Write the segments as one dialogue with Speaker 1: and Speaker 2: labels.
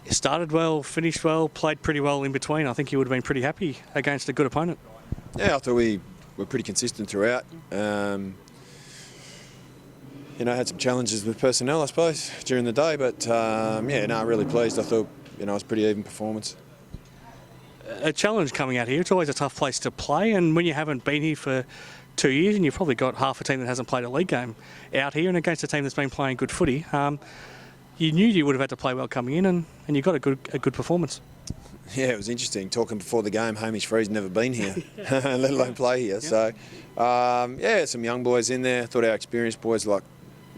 Speaker 1: You started well, finished well, played pretty well in between. I think you would have been pretty happy against a good opponent.
Speaker 2: Yeah, I thought we were pretty consistent throughout. Had some challenges with personnel, I suppose, during the day, but really pleased. I thought, it was a pretty even performance.
Speaker 1: A challenge coming out here. It's always a tough place to play, and when you haven't been here for 2 years and you've probably got half a team that hasn't played a league game out here and against a team that's been playing good footy, you knew you would have had to play well coming in, and you got a good performance.
Speaker 2: Yeah, it was interesting. Talking before the game, Hamish Free's never been here, let alone play here. Yeah. So, some young boys in there. Thought our experienced boys,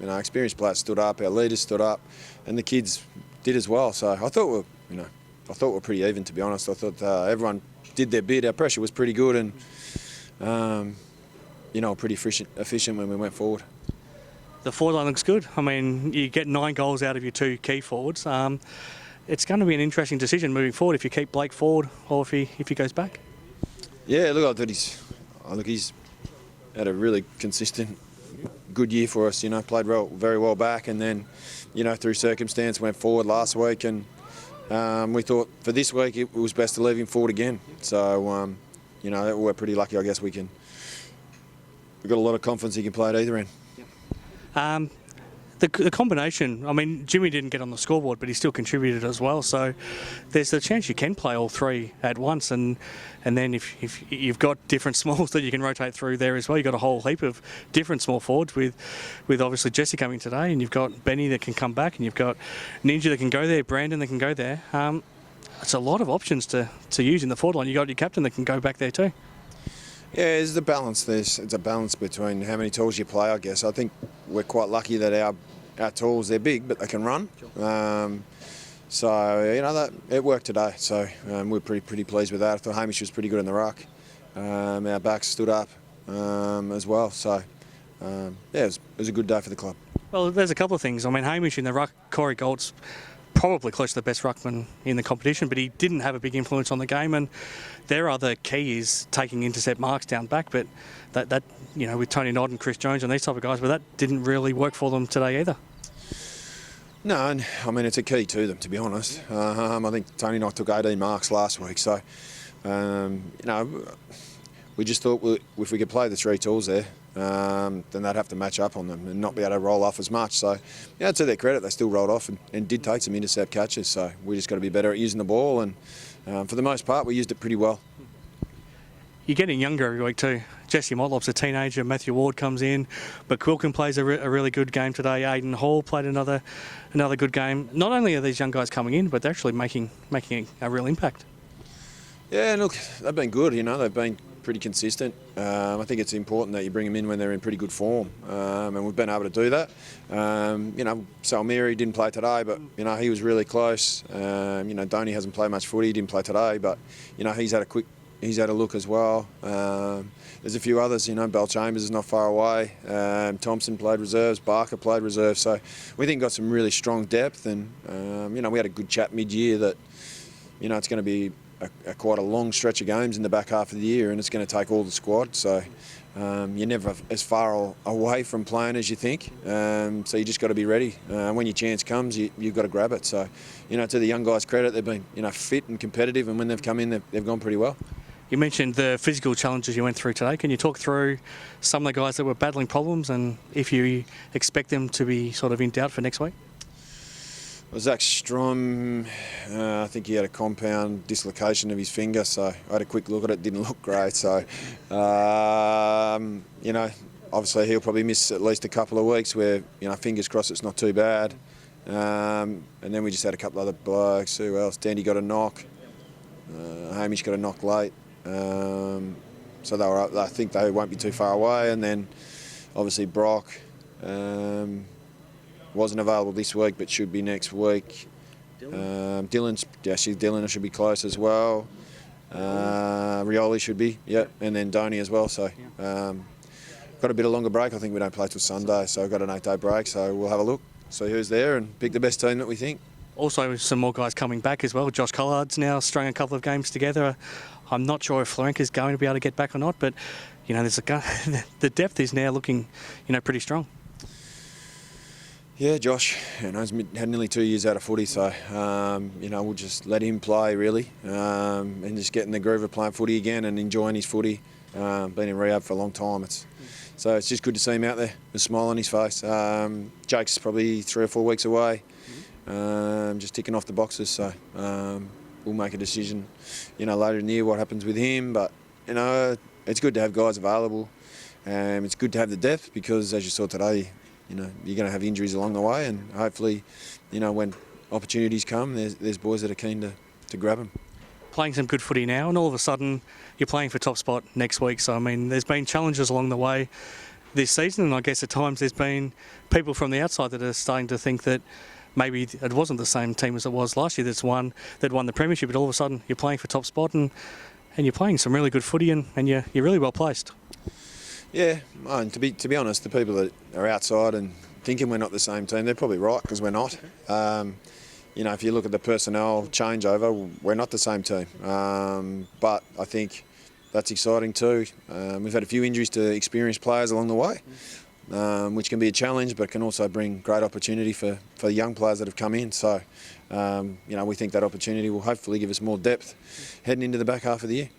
Speaker 2: experienced players stood up, our leaders stood up, and the kids did as well. So I thought we're pretty even, to be honest. I thought everyone did their bit. Our pressure was pretty good, and pretty efficient when we went forward.
Speaker 1: The forward line looks good. I mean, you get 9 goals out of your 2 key forwards. It's going to be an interesting decision moving forward if you keep Blake forward or if he goes back.
Speaker 2: Yeah, look, I thought he's had a really consistent, good year for us. Played very well back, and then, through circumstance, went forward last week, and we thought for this week it was best to leave him forward again. So, we're pretty lucky, I guess. We've got a lot of confidence he can play at either end.
Speaker 1: The combination, I mean, Jimmy didn't get on the scoreboard, but he still contributed as well. So there's a chance you can play all 3 at once, and then if you've got different smalls that you can rotate through there as well, you've got a whole heap of different small forwards with obviously Jesse coming today, and you've got Benny that can come back, and you've got Ninja that can go there, Brandon that can go there. It's a lot of options to use in the forward line. You've got your captain that can go back there too.
Speaker 2: Yeah, there's a balance. It's a balance between how many tools you play, I guess. I think we're quite lucky that our tools, they're big, but they can run. That it worked today. So we're pretty pleased with that. I thought Hamish was pretty good in the ruck. Our backs stood up as well. So, it was a good day for the club.
Speaker 1: Well, there's a couple of things. I mean, Hamish in the ruck, Corey Galt's probably close to the best ruckman in the competition, but he didn't have a big influence on the game, and their other key is taking intercept marks down back, but that with Tony Nod and Chris Jones and these type of guys, but that didn't really work for them today either.
Speaker 2: No, and I mean, it's a key to them, to be honest. I think Tony Nod took 18 marks last week, so we just thought if we could play the 3 tools there, then they'd have to match up on them and not be able to roll off as much. So, to their credit, they still rolled off and did take some intercept catches. So we just got to be better at using the ball, and for the most part, we used it pretty well.
Speaker 1: You're getting younger every week too. Jesse Motlop's a teenager. Matthew Ward comes in, but Quilkin plays a really good game today. Aidan Hall played another good game. Not only are these young guys coming in, but they're actually making a real impact. Yeah,
Speaker 2: look, they've been good. They've been pretty consistent. I think it's important that you bring them in when they're in pretty good form, and we've been able to do that. Salmiri didn't play today, but he was really close. Donny hasn't played much footy, he didn't play today, but he's had a look as well. There's a few others, Bell Chambers is not far away. Thompson played reserves, Barker played reserves, so we think got some really strong depth, and we had a good chat mid-year that it's going to be quite a long stretch of games in the back half of the year, and it's going to take all the squad. So you're never as far away from playing as you think. So you just got to be ready. When your chance comes, you've got to grab it. So, to the young guys' credit, they've been fit and competitive, and when they've come in, they've gone pretty well.
Speaker 1: You mentioned the physical challenges you went through today. Can you talk through some of the guys that were battling problems, and if you expect them to be sort of in doubt for next week?
Speaker 2: Well, Zach Strom, I think he had a compound dislocation of his finger, so I had a quick look at it, didn't look great. So, obviously he'll probably miss at least a couple of weeks where, fingers crossed it's not too bad. And then we just had a couple other blokes. Who else? Dandy got a knock. Hamish got a knock late. So I think they won't be too far away. And then obviously Brock wasn't available this week, but should be next week. Dylan should be close as well. Rioli should be, and then Donny as well. So got a bit of longer break. I think we don't play till Sunday, so we've got an 8-day break. So we'll have a look, see who's there, and pick the best team that we think.
Speaker 1: Also, some more guys coming back as well. Josh Collard's now strung a couple of games together. I'm not sure if Florenca's going to be able to get back or not, but there's the depth is now looking, pretty strong.
Speaker 2: Yeah, Josh, he's had nearly 2 years out of footy, so we'll just let him play really, and just get in the groove of playing footy again and enjoying his footy. Been in rehab for a long time, so it's just good to see him out there with a smile on his face. Jake's probably 3 or 4 weeks away, just ticking off the boxes. So we'll make a decision, later in the year what happens with him. But it's good to have guys available. It's good to have the depth because, as you saw today, you're going to have injuries along the way, and hopefully, when opportunities come, there's boys that are keen to grab them.
Speaker 1: Playing some good footy now, and all of a sudden you're playing for top spot next week. So, I mean, there's been challenges along the way this season, and I guess at times there's been people from the outside that are starting to think that maybe it wasn't the same team as it was last year that won the premiership, but all of a sudden you're playing for top spot and you're playing some really good footy and you're really well placed.
Speaker 2: Yeah, and to be honest, the people that are outside and thinking we're not the same team, they're probably right because we're not. If you look at the personnel changeover, we're not the same team. But I think that's exciting too. We've had a few injuries to experienced players along the way, which can be a challenge, but can also bring great opportunity for the young players that have come in. So, we think that opportunity will hopefully give us more depth heading into the back half of the year.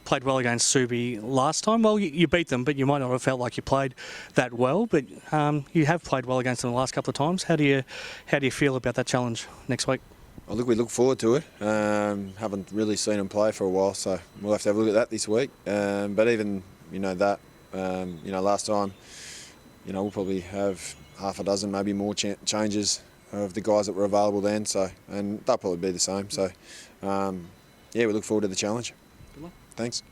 Speaker 1: Played well against Subi last time. Well, you beat them, but you might not have felt like you played that well. But you have played well against them the last couple of times. How do you feel about that challenge next week?
Speaker 2: Well, look, we look forward to it. Haven't really seen them play for a while, so we'll have to have a look at that this week. But even last time, we'll probably have half a dozen, maybe more changes of the guys that were available then. So, and they'll probably be the same. So, we look forward to the challenge.
Speaker 1: Good luck.
Speaker 2: Thanks.